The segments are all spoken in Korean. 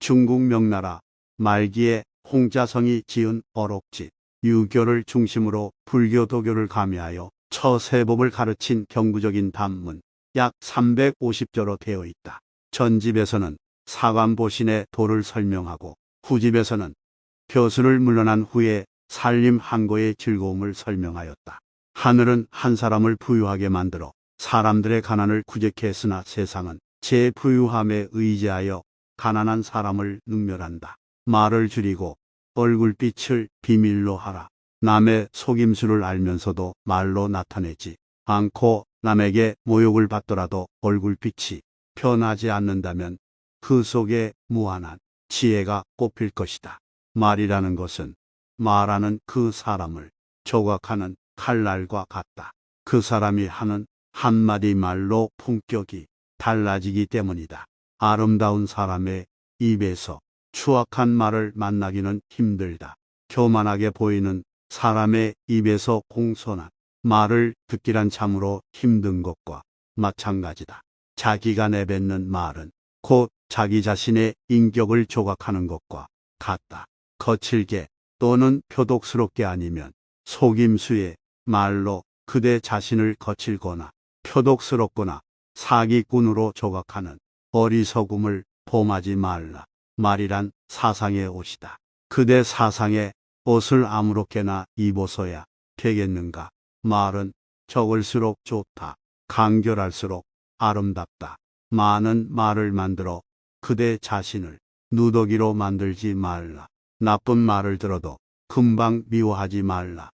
중국 명나라 말기에 홍자성이 지은 어록지, 유교를 중심으로 불교 도교를 가미하여 처세법을 가르친 경구적인 단문 약 350조로 되어 있다. 전집에서는 사관보신의 도를 설명하고 후집에서는 벼슬을 물러난 후에 살림 한고의 즐거움을 설명하였다. 하늘은 한 사람을 부유하게 만들어 사람들의 가난을 구제케 했으나 세상은 제 부유함에 의지하여 가난한 사람을 능멸한다. 말을 줄이고 얼굴빛을 비밀로 하라. 남의 속임수를 알면서도 말로 나타내지 않고 남에게 모욕을 받더라도 얼굴빛이 변하지 않는다면 그 속에 무한한 지혜가 꼽힐 것이다. 말이라는 것은 말하는 그 사람을 조각하는 칼날과 같다. 그 사람이 하는 한마디 말로 품격이 달라지기 때문이다. 아름다운 사람의 입에서 추악한 말을 만나기는 힘들다. 교만하게 보이는 사람의 입에서 공손한 말을 듣기란 참으로 힘든 것과 마찬가지다. 자기가 내뱉는 말은 곧 자기 자신의 인격을 조각하는 것과 같다. 거칠게 또는 표독스럽게 아니면 속임수의 말로 그대 자신을 거칠거나 표독스럽거나 사기꾼으로 조각하는 어리석음을 범하지 말라. 말이란 사상의 옷이다. 그대 사상의 옷을 아무렇게나 입어서야 되겠는가? 말은 적을수록 좋다. 간결할수록 아름답다. 많은 말을 만들어 그대 자신을 누더기로 만들지 말라. 나쁜 말을 들어도 금방 미워하지 말라.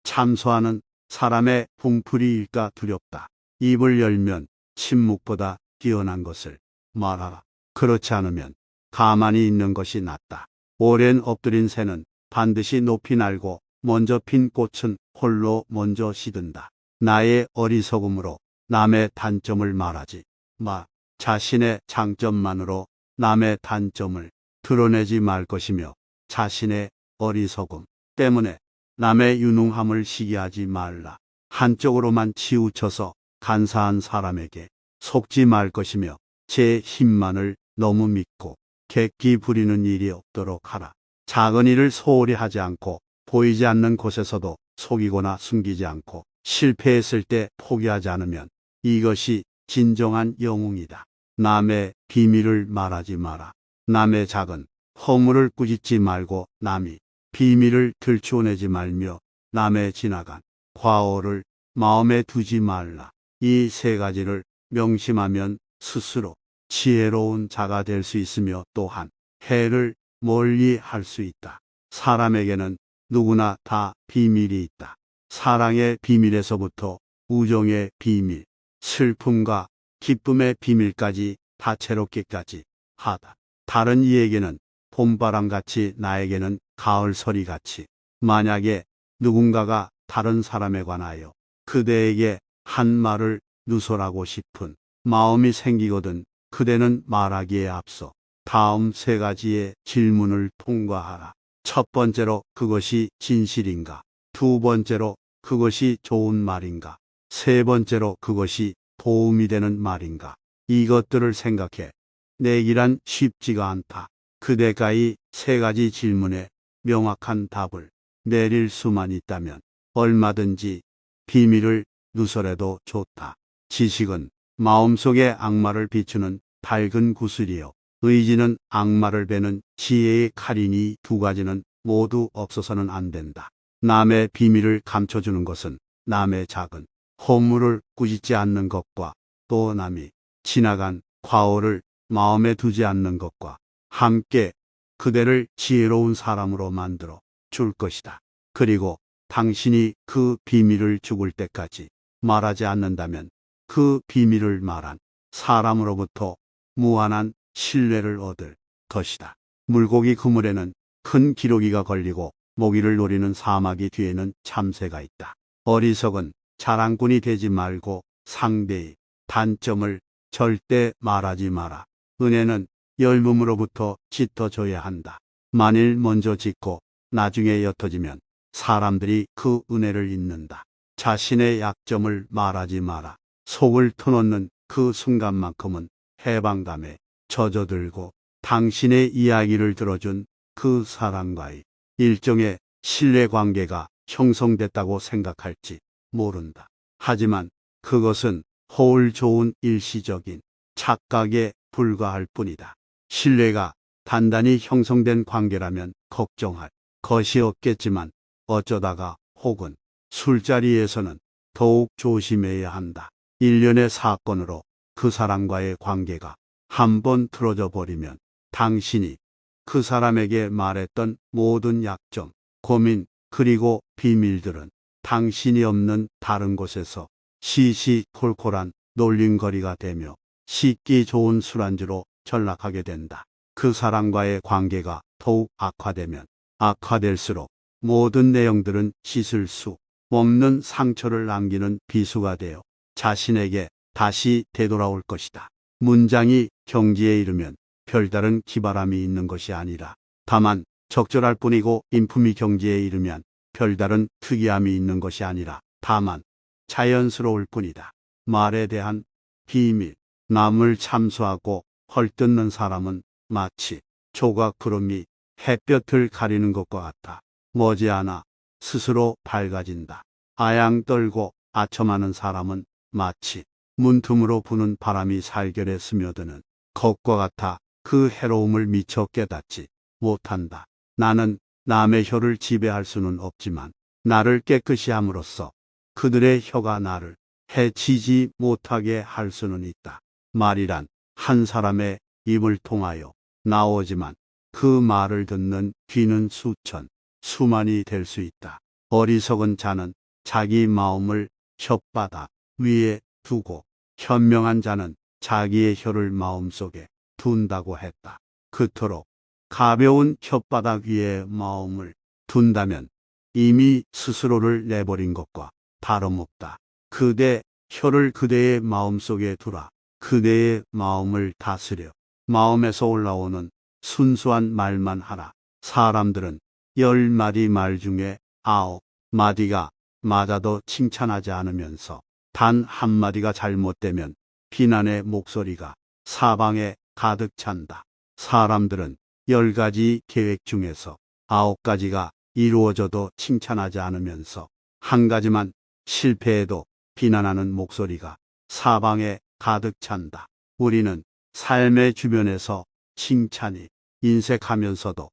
참소하는 사람의 분풀이일까 두렵다. 입을 열면 침묵보다 뛰어난 것을 말하라. 그렇지 않으면 가만히 있는 것이 낫다. 오랜 엎드린 새는 반드시 높이 날고 먼저 핀 꽃은 홀로 먼저 시든다. 나의 어리석음으로 남의 단점을 말하지 마. 자신의 장점만으로 남의 단점을 드러내지 말 것이며 자신의 어리석음 때문에 남의 유능함을 시기하지 말라. 한쪽으로만 치우쳐서 간사한 사람에게 속지 말 것이며 제 힘만을 너무 믿고 객기 부리는 일이 없도록 하라. 작은 일을 소홀히 하지 않고 보이지 않는 곳에서도 속이거나 숨기지 않고 실패했을 때 포기하지 않으면 이것이 진정한 영웅이다. 남의 비밀을 말하지 마라. 남의 작은 허물을 꾸짖지 말고 남이 비밀을 들추어내지 말며 남의 지나간 과오를 마음에 두지 말라. 이 세 가지를 명심하면 스스로 지혜로운 자가 될 수 있으며 또한 해를 멀리 할 수 있다. 사람에게는 누구나 다 비밀이 있다. 사랑의 비밀에서부터 우정의 비밀, 슬픔과 기쁨의 비밀까지 다채롭게까지 하다. 다른 이에게는 봄바람같이 나에게는 가을서리같이. 만약에 누군가가 다른 사람에 관하여 그대에게 한 말을 누설하고 싶은 마음이 생기거든 그대는 말하기에 앞서 다음 세 가지의 질문을 통과하라. 첫 번째로 그것이 진실인가? 두 번째로 그것이 좋은 말인가? 세 번째로 그것이 도움이 되는 말인가? 이것들을 생각해. 내기란 쉽지가 않다. 그대가 이 세 가지 질문에 명확한 답을 내릴 수만 있다면 얼마든지 비밀을 누설해도 좋다. 지식은 마음속의 악마를 비추는 밝은 구슬이요. 의지는 악마를 베는 지혜의 칼이니 두 가지는 모두 없어서는 안 된다. 남의 비밀을 감춰주는 것은 남의 작은 허물을 꾸짖지 않는 것과 또 남이 지나간 과오를 마음에 두지 않는 것과 함께 그대를 지혜로운 사람으로 만들어 줄 것이다. 그리고 당신이 그 비밀을 죽을 때까지 말하지 않는다면 그 비밀을 말한 사람으로부터 무한한 신뢰를 얻을 것이다. 물고기 그물에는 큰 기러기가 걸리고 모기를 노리는 사마귀 뒤에는 참새가 있다. 어리석은 자랑꾼이 되지 말고 상대의 단점을 절대 말하지 마라. 은혜는 엷음으로부터 짙어져야 한다. 만일 먼저 짙고 나중에 옅어지면 사람들이 그 은혜를 잊는다. 자신의 약점을 말하지 마라. 속을 터놓는 그 순간만큼은 해방감에 젖어들고 당신의 이야기를 들어준 그 사람과의 일종의 신뢰관계가 형성됐다고 생각할지 모른다. 하지만 그것은 허울 좋은 일시적인 착각에 불과할 뿐이다. 신뢰가 단단히 형성된 관계라면 걱정할 것이 없겠지만 어쩌다가 혹은 술자리에서는 더욱 조심해야 한다. 일련의 사건으로 그 사람과의 관계가 한번 틀어져 버리면 당신이 그 사람에게 말했던 모든 약점, 고민, 그리고 비밀들은 당신이 없는 다른 곳에서 시시콜콜한 놀림거리가 되며 씻기 좋은 술안주로 전락하게 된다. 그 사람과의 관계가 더욱 악화되면 악화될수록 모든 내용들은 씻을 수 없는 상처를 남기는 비수가 되어 자신에게 다시 되돌아올 것이다. 문장이 경지에 이르면 별다른 기바람이 있는 것이 아니라 다만 적절할 뿐이고 인품이 경지에 이르면 별다른 특이함이 있는 것이 아니라 다만 자연스러울 뿐이다. 말에 대한 비밀, 남을 참수하고 헐뜯는 사람은 마치 조각 구름이 햇볕을 가리는 것과 같아 머지않아 스스로 밝아진다. 아양 떨고 아첨하는 사람은 마치 문틈으로 부는 바람이 살결에 스며드는 것과 같아 그 해로움을 미처 깨닫지 못한다. 나는 남의 혀를 지배할 수는 없지만 나를 깨끗이 함으로써 그들의 혀가 나를 해치지 못하게 할 수는 있다. 말이란 한 사람의 입을 통하여 나오지만 그 말을 듣는 귀는 수천, 수만이 될 수 있다. 어리석은 자는 자기 마음을 혓바닥 위에 두고 현명한 자는 자기의 혀를 마음속에 둔다고 했다. 그토록 가벼운 혓바닥 위에 마음을 둔다면 이미 스스로를 내버린 것과 다름없다. 그대 혀를 그대의 마음속에 두라. 그대의 마음을 다스려 마음에서 올라오는 순수한 말만 하라. 사람들은 10마디 말 중에 9마디가 맞아도 칭찬하지 않으면서 단 한마디가 잘못되면 비난의 목소리가 사방에 가득 찬다. 사람들은 10가지 계획 중에서 9가지가 이루어져도 칭찬하지 않으면서 한 가지만 실패해도 비난하는 목소리가 사방에 가득 찬다. 우리는 삶의 주변에서 칭찬이 인색하면서도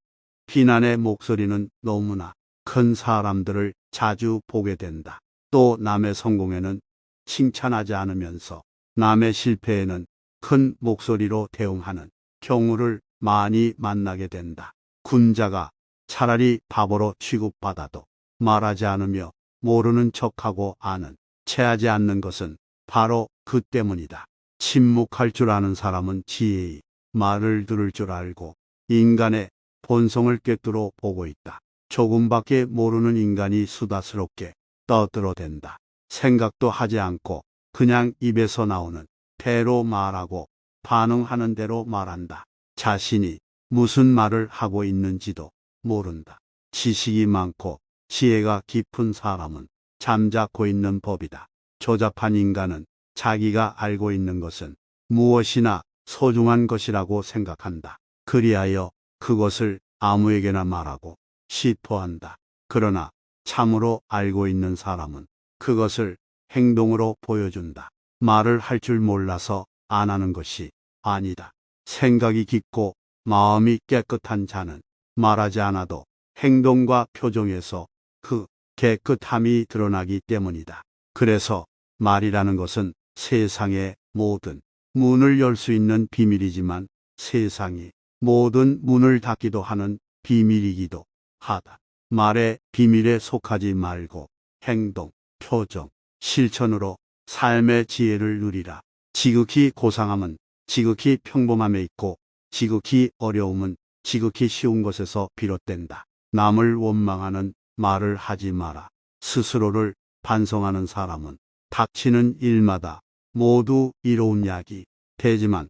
비난의 목소리는 너무나 큰 사람들을 자주 보게 된다. 또 남의 성공에는 칭찬하지 않으면서 남의 실패에는 큰 목소리로 대응하는 경우를 많이 만나게 된다. 군자가 차라리 바보로 취급받아도 말하지 않으며 모르는 척하고 아는 체하지 않는 것은 바로 그 때문이다. 침묵할 줄 아는 사람은 지혜의 말을 들을 줄 알고 인간의 본성을 꿰뚫어 보고 있다. 조금밖에 모르는 인간이 수다스럽게 떠들어댄다. 생각도 하지 않고 그냥 입에서 나오는 대로 말하고 반응하는 대로 말한다. 자신이 무슨 말을 하고 있는지도 모른다. 지식이 많고 지혜가 깊은 사람은 잠자코 있는 법이다. 조잡한 인간은 자기가 알고 있는 것은 무엇이나 소중한 것이라고 생각한다. 그리하여 그것을 아무에게나 말하고 싶어 한다. 그러나 참으로 알고 있는 사람은 그것을 행동으로 보여준다. 말을 할 줄 몰라서 안 하는 것이 아니다. 생각이 깊고 마음이 깨끗한 자는 말하지 않아도 행동과 표정에서 그 깨끗함이 드러나기 때문이다. 그래서 말이라는 것은 세상의 모든 문을 열 수 있는 비밀이지만 세상이 모든 문을 닫기도 하는 비밀이기도 하다. 말의 비밀에 속하지 말고 행동, 표정, 실천으로 삶의 지혜를 누리라. 지극히 고상함은 지극히 평범함에 있고 지극히 어려움은 지극히 쉬운 것에서 비롯된다. 남을 원망하는 말을 하지 마라. 스스로를 반성하는 사람은 닥치는 일마다 모두 이로운 약이 되지만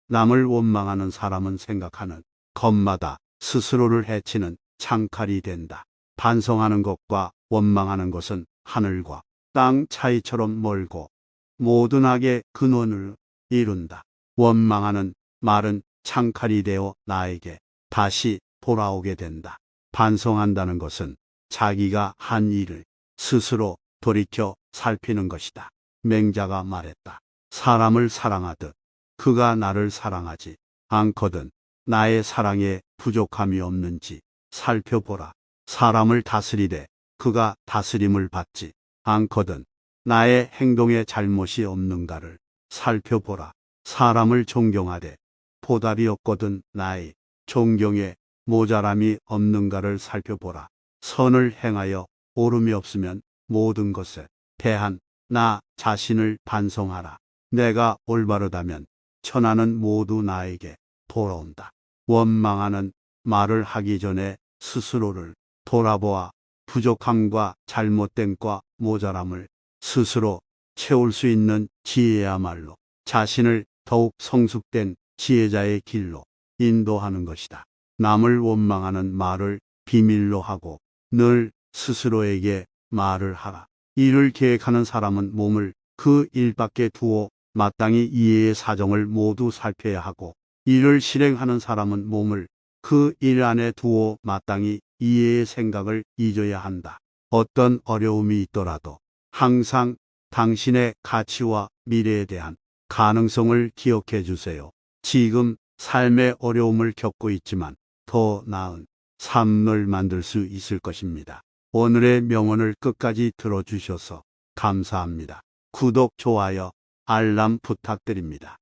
남을 원망하는 사람은 생각하는 것마다 스스로를 해치는 창칼이 된다. 반성하는 것과 원망하는 것은 하늘과 땅 차이처럼 멀고 모든 악의 근원을 이룬다. 원망하는 말은 창칼이 되어 나에게 다시 돌아오게 된다. 반성한다는 것은 자기가 한 일을 스스로 돌이켜 살피는 것이다. 맹자가 말했다. 사람을 사랑하듯 그가 나를 사랑하지 않거든 나의 사랑에 부족함이 없는지 살펴보라. 사람을 다스리되 그가 다스림을 받지 않거든 나의 행동에 잘못이 없는가를 살펴보라. 사람을 존경하되 보답이 없거든 나의 존경에 모자람이 없는가를 살펴보라. 선을 행하여 오름이 없으면 모든 것에 대한 나 자신을 반성하라. 내가 올바르다면 천하는 모두 나에게 돌아온다. 원망하는 말을 하기 전에 스스로를 돌아보아 부족함과 잘못됨과 모자람을 스스로 채울 수 있는 지혜야말로 자신을 더욱 성숙된 지혜자의 길로 인도하는 것이다. 남을 원망하는 말을 비밀로 하고 늘 스스로에게 말을 하라. 일을 계획하는 사람은 몸을 그 일 밖에 두어 마땅히 이해의 사정을 모두 살펴야 하고 일을 실행하는 사람은 몸을 그 일 안에 두어 마땅히 이해의 생각을 잊어야 한다. 어떤 어려움이 있더라도 항상 당신의 가치와 미래에 대한 가능성을 기억해 주세요. 지금 삶의 어려움을 겪고 있지만 더 나은 삶을 만들 수 있을 것입니다. 오늘의 명언을 끝까지 들어주셔서 감사합니다. 구독, 좋아요, 알람 부탁드립니다.